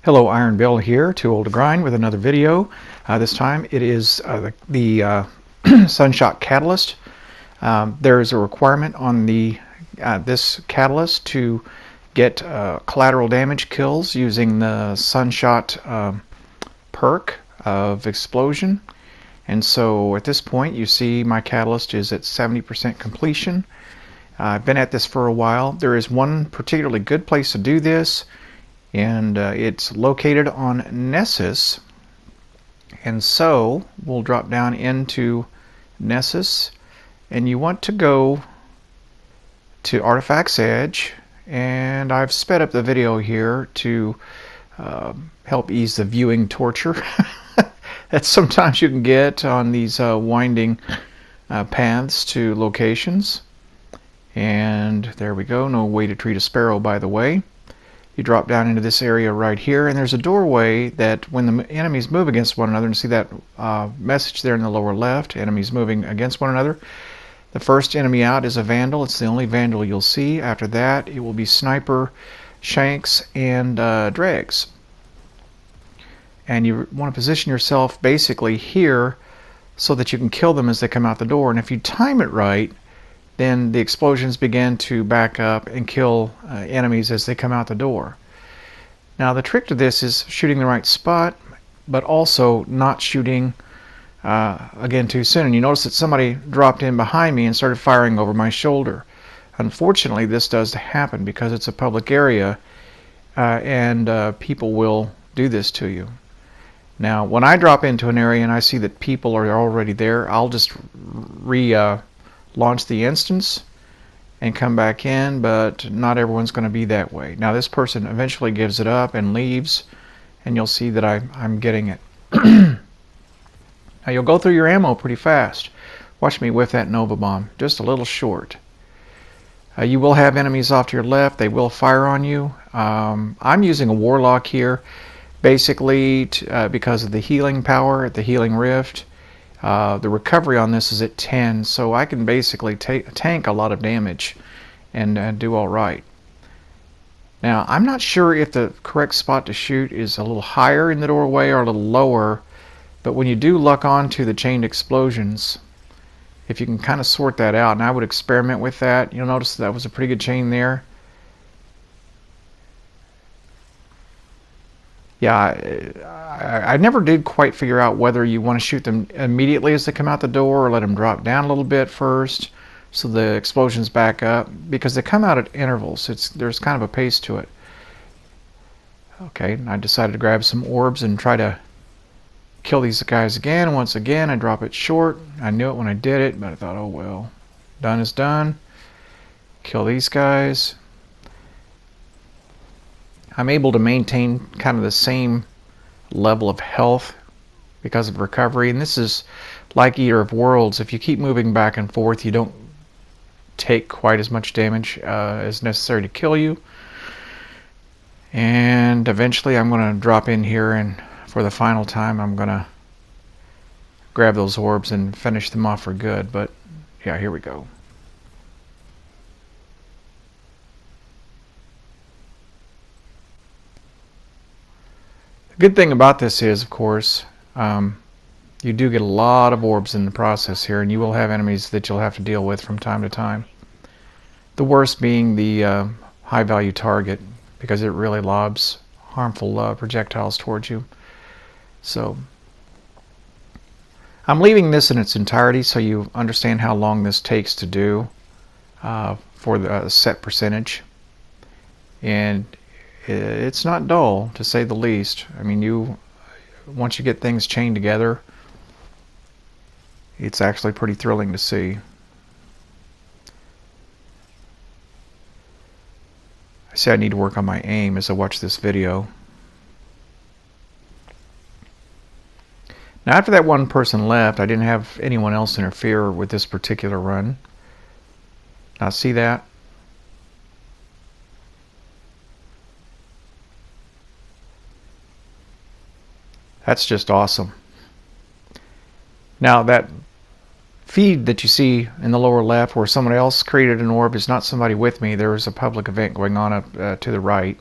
Hello, MrIronBill here, too old to grind, with another video. This time it is the Sunshot catalyst. There is a requirement on this catalyst to get collateral damage kills using the Sunshot perk of explosion. And so at this point you see my catalyst is at 70% completion. I've been at this for a while. There is one particularly good place to do this, and it's located on Nessus. And so we'll drop down into Nessus, and you want to go to Artifacts Edge, and I've sped up the video here to help ease the viewing torture that sometimes you can get on these winding paths to locations. And there we go. No way to treat a sparrow, by the way. You drop down into this area right here, and there's a doorway that when the enemies move against one another, and see that message there in the lower left, enemies moving against one another. The first enemy out is a vandal. It's the only vandal you'll see. After that, it will be sniper, shanks, and dregs. And you want to position yourself basically here so that you can kill them as they come out the door. And if you time it right, then the explosions begin to back up and kill enemies as they come out the door. Now the trick to this is shooting the right spot, but also not shooting again too soon. And you notice that somebody dropped in behind me and started firing over my shoulder. Unfortunately, this does happen because it's a public area, and people will do this to you. Now when I drop into an area and I see that people are already there, I'll just launch the instance and come back in, but not everyone's going to be that way. Now this person eventually gives it up and leaves, and you'll see that I'm getting it. Now you'll go through your ammo pretty fast. Watch me whiff that Nova Bomb, just a little short. You will have enemies off to your left. They will fire on you. I'm using a Warlock here, basically because of the healing power, the healing rift. The recovery on this is at 10, so I can basically tank a lot of damage and do all right. Now I'm not sure if the correct spot to shoot is a little higher in the doorway or a little lower, but when you do lock on to the chained explosions, if you can kind of sort that out, and I would experiment with that, you'll notice that was a pretty good chain there. Yeah, I never did quite figure out whether you want to shoot them immediately as they come out the door or let them drop down a little bit first so the explosions back up, because they come out at intervals. There's kind of a pace to it. Okay, I decided to grab some orbs and try to kill these guys again. Once again, I drop it short. I knew it when I did it, but I thought, oh well, done is done. Kill these guys. I'm able to maintain kind of the same level of health because of recovery, and this is like Eater of Worlds. If you keep moving back and forth, you don't take quite as much damage as necessary to kill you. And eventually I'm going to drop in here, and for the final time I'm going to grab those orbs and finish them off for good. But yeah, here we go. The good thing about this is, of course, you do get a lot of orbs in the process here, and you will have enemies that you'll have to deal with from time to time. The worst being the high value target, because it really lobs harmful projectiles towards you. So I'm leaving this in its entirety so you understand how long this takes to do for the set percentage. And it's not dull, to say the least. I mean, once you get things chained together, it's actually pretty thrilling to see. I say I need to work on my aim as I watch this video. Now after that one person left, I didn't have anyone else interfere with this particular run. Now see that? That's just awesome. Now that feed that you see in the lower left where someone else created an orb is not somebody with me. There is a public event going on up to the right,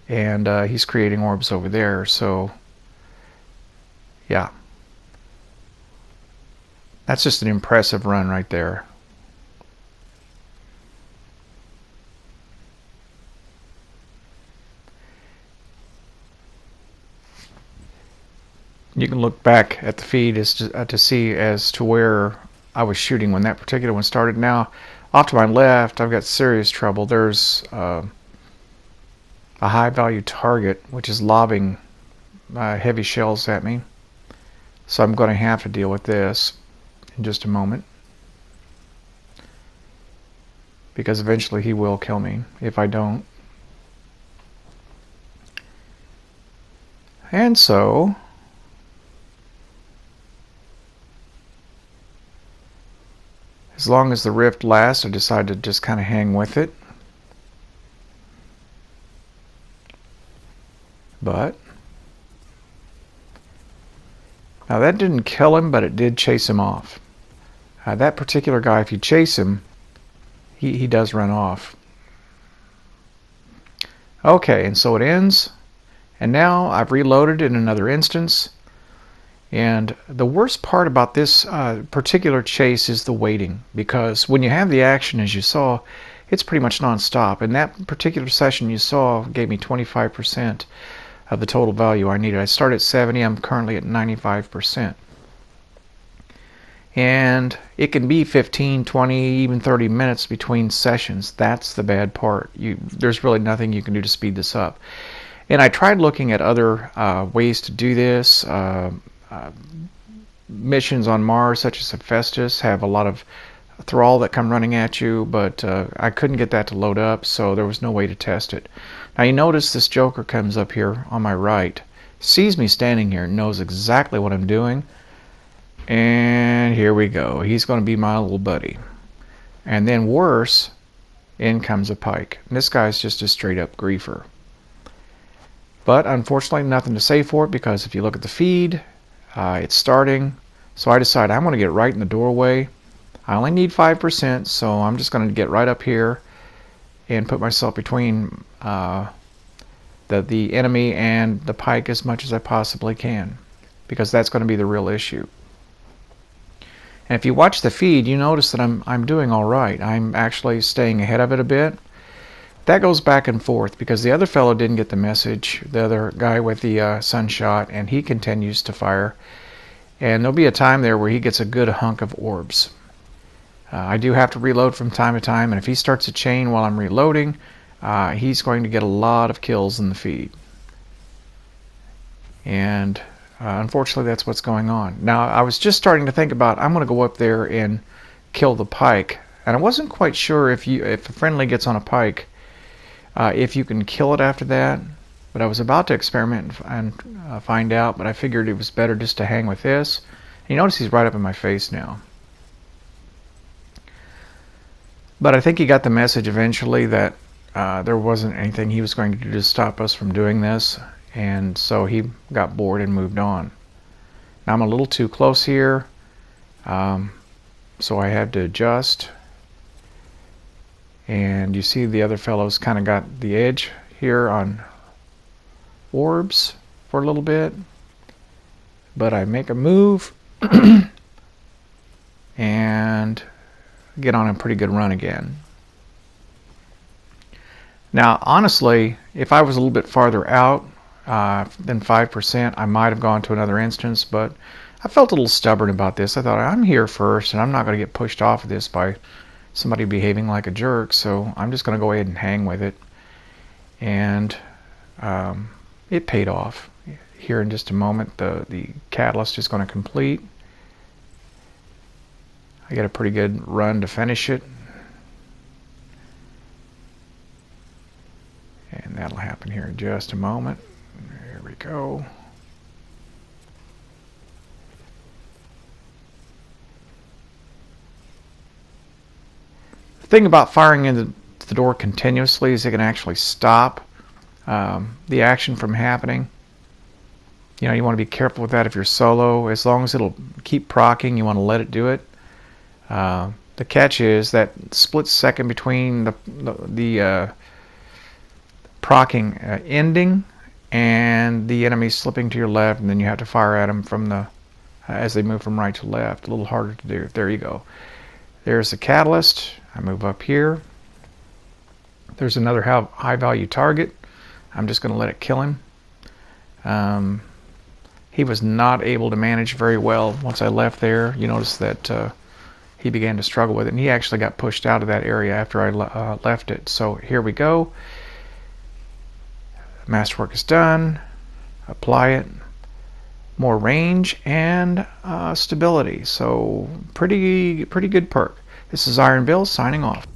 and he's creating orbs over there. So yeah, that's just an impressive run right there. You can look back at the feed to see as to where I was shooting when that particular one started. Now, off to my left, I've got serious trouble. There's a high value target which is lobbing heavy shells at me. So I'm going to have to deal with this in just a moment, because eventually he will kill me if I don't. And so as long as the rift lasts, I decided to just kind of hang with it. But now that didn't kill him, but it did chase him off. That particular guy, if you chase him, he does run off. Okay, and so it ends. And now I've reloaded in another instance. And the worst part about this particular chase is the waiting, because when you have the action, as you saw, it's pretty much non-stop. And that particular session you saw gave me 25% of the total value I needed. I started at 70, I'm currently at 95%. And it can be 15, 20, even 30 minutes between sessions. That's the bad part. There's really nothing you can do to speed this up. And I tried looking at other ways to do this. Missions on Mars, such as Hephaestus, have a lot of thrall that come running at you, but I couldn't get that to load up, so there was no way to test it. Now you notice this Joker comes up here on my right, sees me standing here, knows exactly what I'm doing, and here we go. He's going to be my little buddy. And then worse, in comes a pike. And this guy's just a straight up griefer. But unfortunately nothing to say for it, because if you look at the feed, it's starting. So I decide I'm going to get right in the doorway. I only need 5%, so I'm just going to get right up here and put myself between the enemy and the pike as much as I possibly can, because that's going to be the real issue. And if you watch the feed, you notice that I'm doing all right. I'm actually staying ahead of it a bit. That goes back and forth because the other fellow didn't get the message, the other guy with the Sunshot, and he continues to fire. And there'll be a time there where he gets a good hunk of orbs. I do have to reload from time to time, and if he starts a chain while I'm reloading, he's going to get a lot of kills in the feed. And unfortunately that's what's going on. Now I was just starting to think about, I'm going to go up there and kill the pike. And I wasn't quite sure if a friendly gets on a pike, if you can kill it after that, but I was about to experiment and find out, but I figured it was better just to hang with this. And you notice he's right up in my face now. But I think he got the message eventually that there wasn't anything he was going to do to stop us from doing this, and so he got bored and moved on. Now I'm a little too close here, so I had to adjust. And you see the other fellows kind of got the edge here on orbs for a little bit, but I make a move and get on a pretty good run again. Now honestly, if I was a little bit farther out than 5%, I might have gone to another instance, but I felt a little stubborn about this. I thought, I'm here first and I'm not going to get pushed off of this by somebody behaving like a jerk, so I'm just going to go ahead and hang with it. And it paid off. Here in just a moment, the catalyst is going to complete. I get a pretty good run to finish it. And that'll happen here in just a moment. There we go. The thing about firing into the door continuously is it can actually stop the action from happening. You know, you want to be careful with that if you're solo. As long as it'll keep proccing, you want to let it do it. The catch is that split second between the procking ending and the enemy slipping to your left, and then you have to fire at them from the as they move from right to left. A little harder to do. There you go. There's the catalyst. I move up here. There's another high value target. I'm just going to let it kill him. He was not able to manage very well once I left there. You notice that he began to struggle with it, and he actually got pushed out of that area after I left it. So here we go. Masterwork is done. Apply it. More range and stability. So pretty good perk. This is MrIronBill signing off.